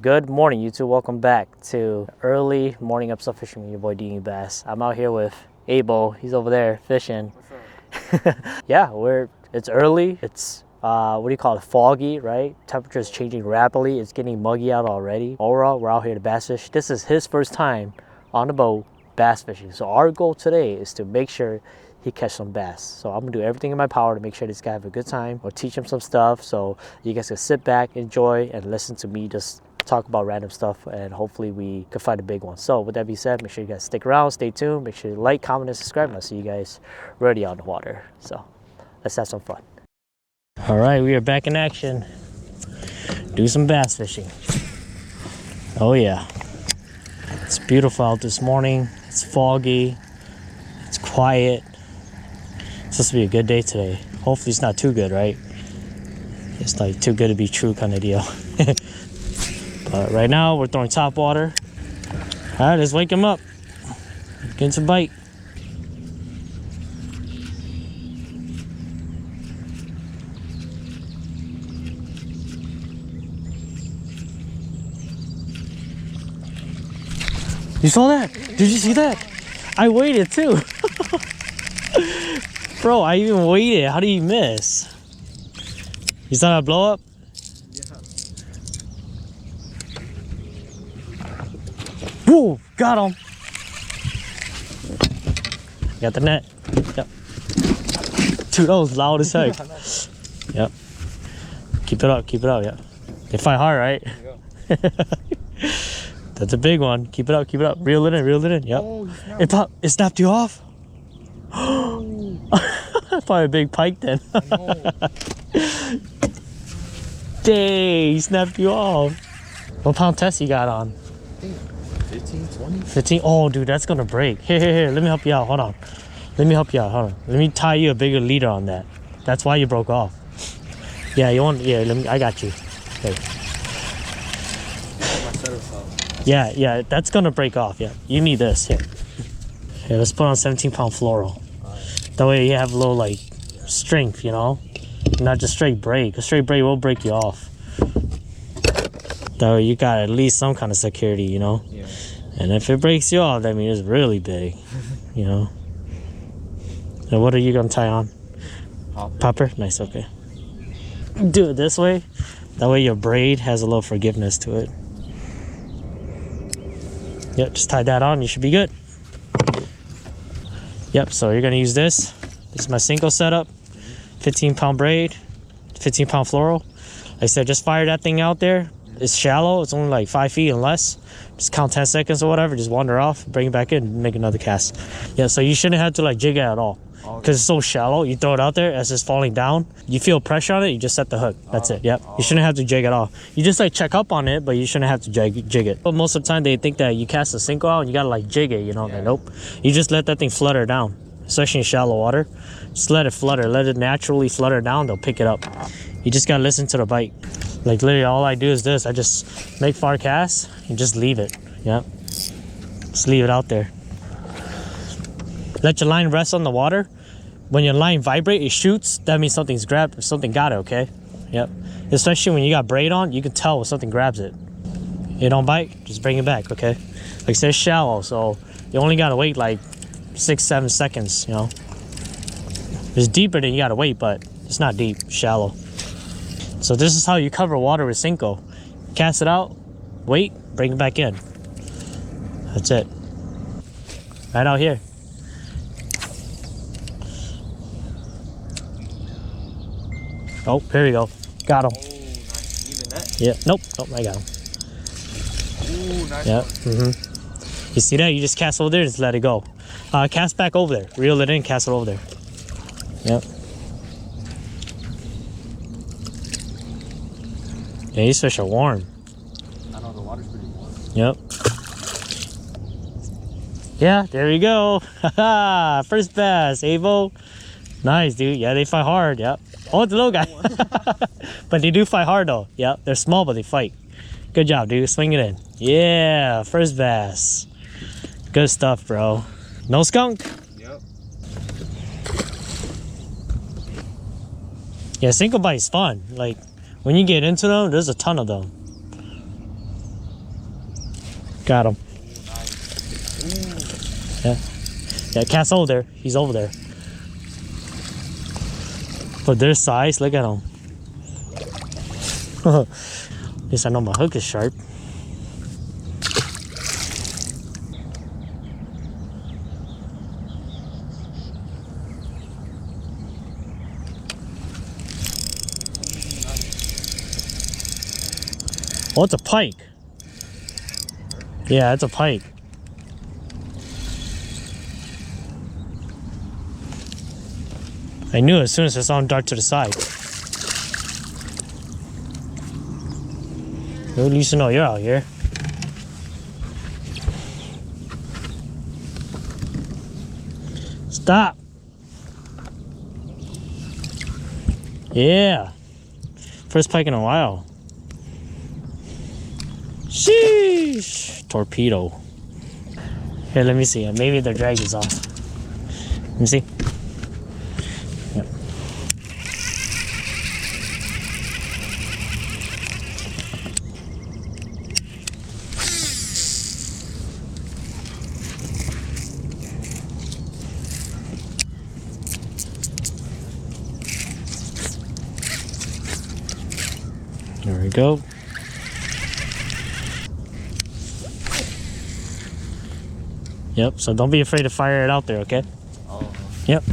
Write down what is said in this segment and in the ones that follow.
Good morning, YouTube. Welcome back to early morning episode fishing with your boy DYangBass. I'm out here with Abel. He's over there fishing. What's up? Yeah, it's early. It's what do you call it? Foggy, right? Temperature is changing rapidly. It's getting muggy out already. Overall, we're out here to bass fish. This is his first time on the boat bass fishing. So our goal today is to make sure he catch some bass. So I'm gonna do everything in my power to make sure this guy have a good time or teach him some stuff. So you guys can sit back, enjoy, and listen to me just talk about random stuff, and hopefully we can find a big one. So with that being said, make sure you guys stick around, stay tuned, make sure you like, comment, and subscribe, and I'll see you guys ready on the water. So let's have some fun. All right, we are back in action. Do some bass fishing. Oh yeah, it's beautiful out this morning. It's foggy, it's quiet. It's supposed to be a good day today. Hopefully it's not too good, right? It's like too good to be true kind of deal. But right now we're throwing top water. All right, let's wake him up. Get some bite. You saw that? Did you see that? I waited too. Bro, I even waited. How do you miss? You saw that blow up? Whoa, got him. Got the net. Yep. Dude, that was loud as heck. Yep. Keep it up, yeah. They fight hard, right? That's a big one. Keep it up, Reel it in, yep. Oh, it snapped you off? Probably a big pike then. Dang, he snapped you off. What pound test you got on? 15, 20? 15? Oh, dude, that's gonna break. Here, let me help you out. Hold on. Let me tie you a bigger leader on that. That's why you broke off. Yeah, I got you. Okay. Yeah, that's gonna break off. Yeah, you need this. Here, let's put on 17-pound fluoro. That way you have a little like strength, you know, not just straight break. A straight break will break you off. That way you got at least some kind of security, you know. Yeah. And if it breaks you off, that means it's really big, you know. And what are you gonna tie on? Popper? Nice, okay. Do it this way. That way your braid has a little forgiveness to it. Yep, just tie that on, you should be good. Yep, so you're gonna use this. This is my Cinco setup. 15-pound braid, 15-pound fluoro. Like I said, just fire that thing out there. It's shallow, it's only like 5 feet and less. Just count 10 seconds or whatever, just wander off, bring it back in, make another cast. Yeah, so you shouldn't have to like jig it at all. Because it's so shallow, you throw it out there as it's falling down. You feel pressure on it, you just set the hook. That's it, yep. You shouldn't have to jig at all. You just like check up on it, but you shouldn't have to jig it. But most of the time they think that you cast a Cinco out and you gotta like jig it, you know? Yeah. Like, nope. You just let that thing flutter down, especially in shallow water. Just let it flutter, let it naturally flutter down, they'll pick it up. You just gotta listen to the bite. Like literally all I do is this, I just make far casts and just leave it, yep. Just leave it out there. Let your line rest on the water. When your line vibrate, it shoots, that means something's grabbed or something got it, okay? Yep. Especially when you got braid on, you can tell when something grabs it. It don't bite, just bring it back, okay? Like I said, it's shallow, so you only gotta wait like 6-7 seconds, you know? It's deeper than you gotta wait, but it's not deep, it's shallow. So this is how you cover water with Cinco. Cast it out, wait, bring it back in. That's it. Right out here. Oh, here we go. Got him. Oh, nice. Even that? Yeah, nope, I got him. Ooh, nice. Yep, You see that? You just cast over there, just let it go. Cast back over there. Reel it in, cast it over there. Yep. Yeah, these fish are warm. I know, the water's pretty warm. Yep. Yeah, there we go. Haha, first bass, Avo. Nice, dude. Yeah, they fight hard. Yep. Oh, it's a little guy. But they do fight hard though. Yep, they're small, but they fight. Good job, dude. Swing it in. Yeah, first bass. Good stuff, bro. No skunk? Yep. Yeah, single bite is fun. Like, when you get into them, there's a ton of them. Got him. Yeah. Yeah, cat's over there. He's over there. For their size, look at him. At least I know my hook is sharp. Oh, it's a pike. Yeah, it's a pike. I knew as soon as I saw him dart to the side. At least you know you're out here. Stop. Yeah. First pike in a while. Sheesh. Torpedo. Here, let me see. Maybe the drag is off. Let me see. Yep. There we go. Yep, so don't be afraid to fire it out there, okay? Oh. Yep.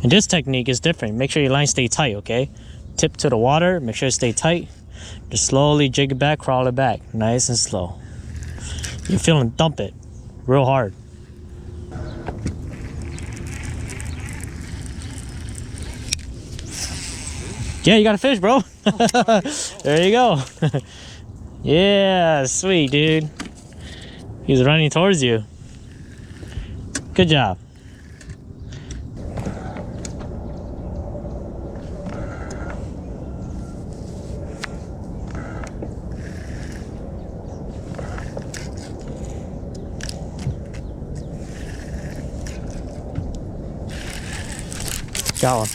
And this technique is different. Make sure your line stay tight, okay? Tip to the water, make sure it stay tight. Just slowly jig it back, crawl it back. Nice and slow. You're feeling dump it real hard. Yeah, you got a fish, bro. There you go. Yeah, sweet, dude. He's running towards you. Good job. Got one.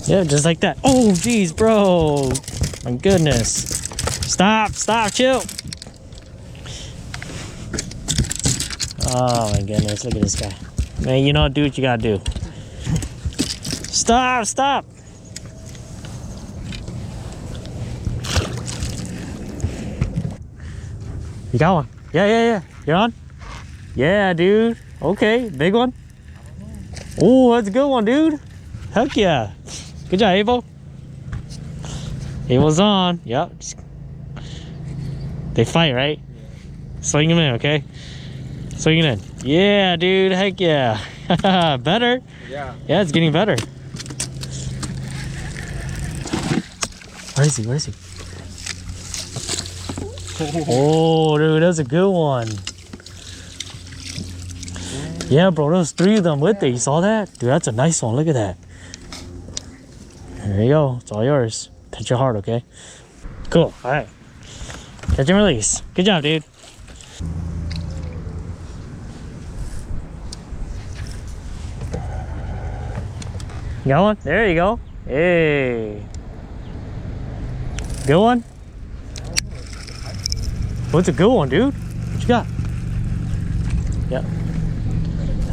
Yeah, just like that. Oh, geez, bro. My goodness. Stop, stop, chill. Oh, my goodness. Look at this guy. Man, you know, do what you gotta do. Stop, stop. You got one. Yeah. You're on? Yeah, dude. Okay, big one. Oh, that's a good one, dude. Heck yeah. Good job, Avo. Avo's on. Yep. They fight, right? Swing him in, okay? Swing it in. Yeah, dude. Heck yeah. Better. Yeah. Yeah, it's getting better. Where is he? Where is he? Oh, dude, that's a good one. Yeah, bro, there's 3 of them with it. You saw that? Dude, that's a nice one. Look at that. There you go. It's all yours. Touch your heart, okay? Cool. All right. Catch and release. Good job, dude. You got one? There you go. Hey. Good one? What's a good one, dude? What you got? Yep.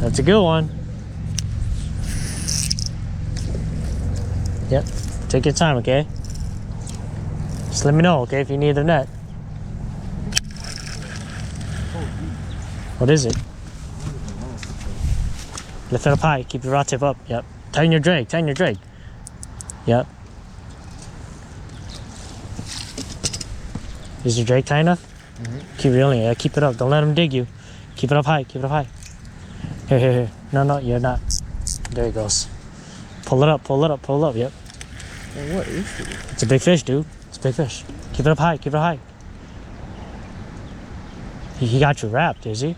That's a good one. Yep. Take your time, okay? Just let me know, okay, if you need the net. What is it? Lift it up high. Keep your rod tip up. Yep. Tighten your drag. Tighten your drag. Yep. Is your drag tight enough? Keep reeling. Yeah, keep it up. Don't let them dig you. Keep it up high. Keep it up high. Here. No, you're not. There it goes. Pull it up. Pull it up. Pull it up. Yep. Well, what is it? It's a big fish, dude. It's a big fish. Keep it up high. Keep it high. He got you wrapped, is he?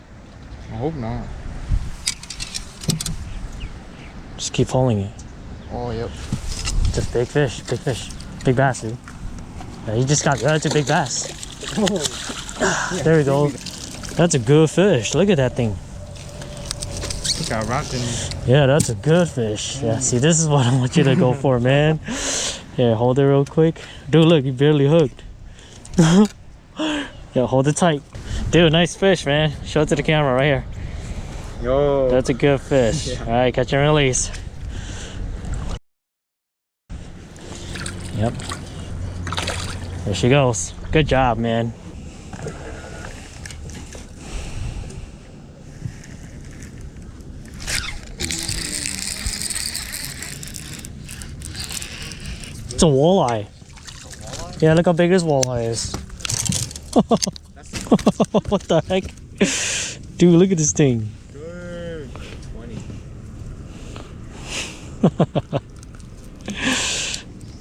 I hope not. Just keep pulling it. Oh, yep. It's a big fish. Big fish. Big bass, dude. Yeah, he just got. That's a big bass. There we go. That's a good fish. Look at that thing. Look how wrapped in. Yeah, that's a good fish. Yeah, see, this is what I want you to go for, man. Here, hold it real quick. Dude, look, he barely hooked. Yeah, hold it tight. Dude, nice fish, man. Show it to the camera right here. Yo. That's a good fish. Yeah. All right, catch and release. Yep. There she goes. Good job, man. It's a walleye. Yeah, look how big this walleye is. What the heck? Dude, look at this thing. Good. 20.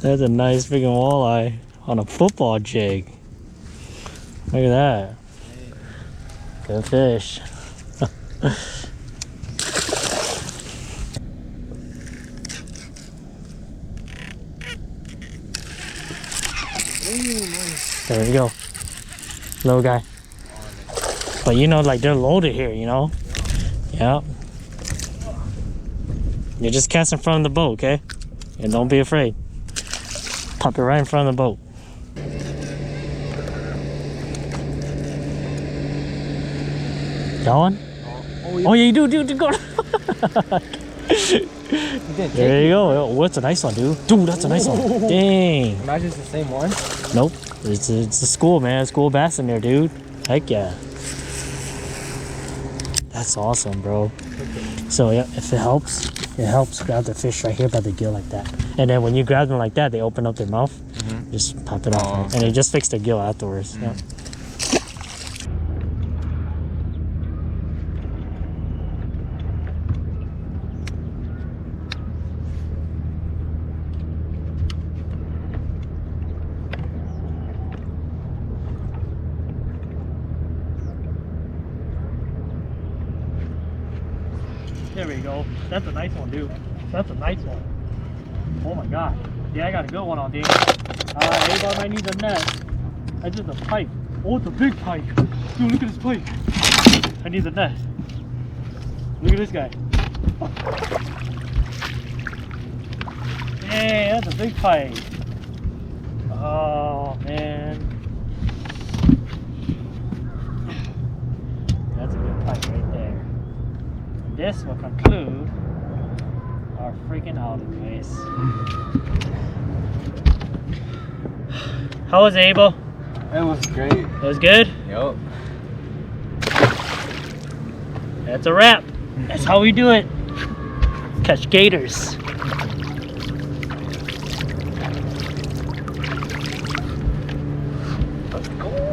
That's a nice freaking walleye on a football jig. Look at that. Good fish. There we go. Little guy. But you know, like they're loaded here, you know? Yep. You just cast in front of the boat, okay? And don't be afraid. Pop it right in front of the boat. Got one? Oh yeah, you do go. There you go. Oh, that's a nice one, dude. Dude, that's a nice one. Dang. Imagine it's the same one. Nope. It's a school, man. School bass in there, dude. Heck yeah. That's awesome, bro. So yeah, if it helps grab the fish right here by the gill like that. And then when you grab them like that, they open up their mouth. Just pop it off. Okay. And they just fix their gill afterwards. Yeah. There we go. That's a nice one, dude. That's a nice one. Oh my god. Yeah, I got a good one on D. Everybody might need a net. That's just a pike. Oh, it's a big pike. Dude, look at this pike. I need a net. Look at this guy. Hey, that's a big pike. Oh, man. That's a good pike right there. This will conclude our freaking outing, guys. How was it, Abel? It was great. It was good? Yup. That's a wrap. That's how we do it. Catch gators. Let's go.